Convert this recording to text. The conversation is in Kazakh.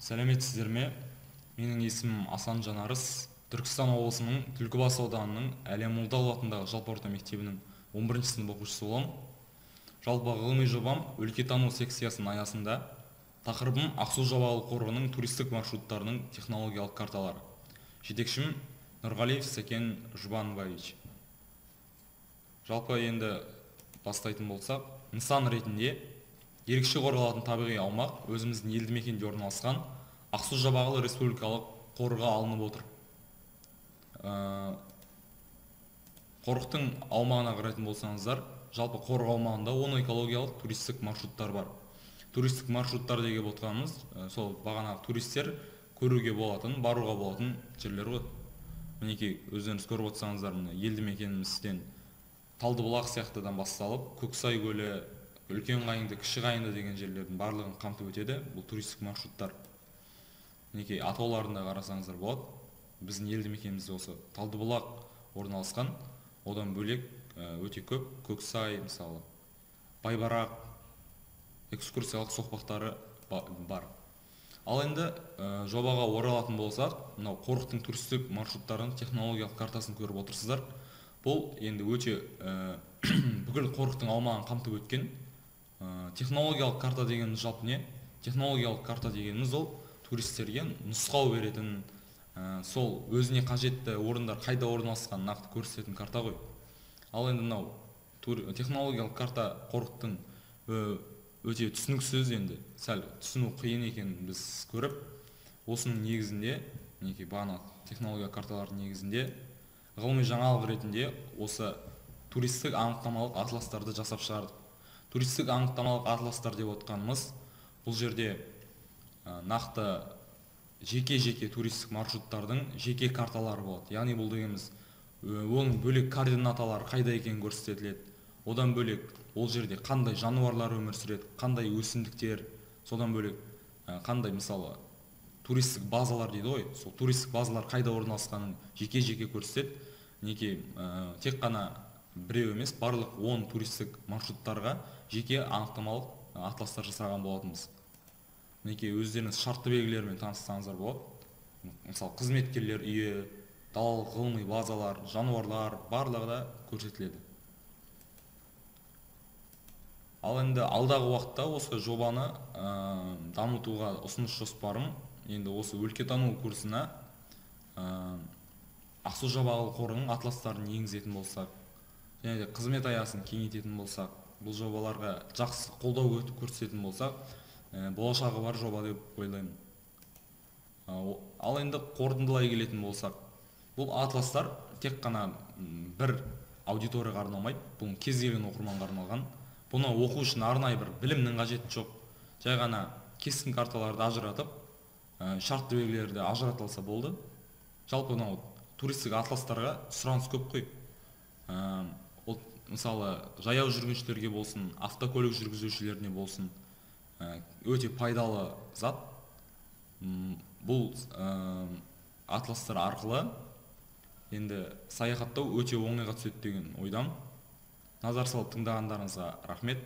Сәлеметсіздер ме? Менің есімім Асан Жанарыс. Түркістан облысының Түлкібас ауданының Әлия Молдағұл атындағы жалпы орта мектебінің 11-ші сынып оқушысы боламын. Жалпы ғылыми жобам өлкетану секциясының аясында тақырыбым Ақсу-Жабағылы қорығының туристік маршруттарының технологиялық карталары. Жетекшім Нұрғалиев Сәкен Жұбанбаевич. Жалпы енді бастайтын болсақ, нысан ретінде ерекше қорғалатын табиғи аумақ өзіміздің елді мекенде орналасқан Ақсу-Жабағылы республикалық қорығы алынып отыр. Қорықтың аумағына қарайтын болсаңыздар, жалпы қорық аумағында 10 экологиялық туристік маршруттар бар. Туристік маршруттар деген отқанымыз, сол бағанағы туристер көруге болатын, баруға болатын жерлер ғой. Мінекей, өздеріңіз көріп отырсаңыздар, елді мекенімізден Талдыбұлақ сияқтыдан басталып, Көксай көлі, Үлкен Қайыңды, Кіші Қайыңды деген жерлердің барлығын қамтып өтеді. Бұл туристік маршруттар. Мінекей, атауларында қарасаңыздар болады. Біздің елді мекенімізде осы Талдыбұлақ орналасқан, одан бөлек өте көп Көксай, мысалы, Байбарақ, экскурсиялық соқпақтары бар. Ал енді жобаға оралатын болсақ, мынау қорықтың туристік маршруттарының технологиялық картасын көріп отырсыздар. Бұл енді өте бүкіл қорықтың аумағын қамтып өткен. Технологиялық карта дегеніміз жалпы не? Технологиялық карта дегеніміз ол туристерге нұсқау беретін, сол өзіне қажетті орындар қайда орналасқан нақты көрсететін карта ғой. Ал енді мынау технологиялық карта қорықтың өте түсініксіз, енді сәл түсіну қиын екенін біз көріп, осының негізінде, мінекей бағана технологиялық карталардың негізінде ғылыми жаңалық ретінде осы туристік анықтамалық атластарды жасап шығардық. Туристік анықтамалық атластар деп отқанымыз, бұл жерде нақты жеке-жеке туристік маршруттардың жеке карталары болады. Яғни бұл дегеніміз, оның бөлек координаталары қайда екенін көрсетіледі. Одан бөлек ол жерде қандай жануарлар өмір сүреді, қандай өсімдіктер, содан бөлек қандай, мысалы, туристік базалар дейді ғой, сол туристік базалар қайда орналасқанын жеке-жеке көрсетеді. Неке тек қана біреу емес, барлық 10 туристік маршруттарға жеке анықтамалық атластар жасаған болатынбыз. Неке өздеріңіз шартты белгілермен таныссаңыздар болады. Мысалы, қызметкерлер үйі, далалық ғылыми базалар, жануарлар барлығы да көрсетіледі. Ал енді алдағы уақытта осы жобаны дамытуға ұсыныс жоспарым, енді осы өлкетану курсына Ақсу-Жабағылы қорығының атластарын енгізетін болсақ, және де қызмет аясын кеңейтетін болсақ, бұл жобаларға жақсы қолдау көрсететін болсақ, болашағы бар жоба деп ойлаймын. Ал енді қорытындылай келетін болсақ, бұл атластар тек қана бір аудиторияға арналмайды, бұл кез келген оқырманға арналған. Бұны оқу үшін арнайы бір білімнің қажеті жоқ. Жай ғана кескін карталарды ажыратып, шартты белгілерді ажыратылса болды. Жалпы мынау туристік атластарға сұраныс көп қой. Мысалы, жаяу жүргіншілерге болсын, автокөлік жүргізушілеріне болсын, өте пайдалы зат. Бұл атластар арқылы енді саяхаттау өте оңайға түседі деген ойдам. Назар салып тыңдағандарыңызға рахмет.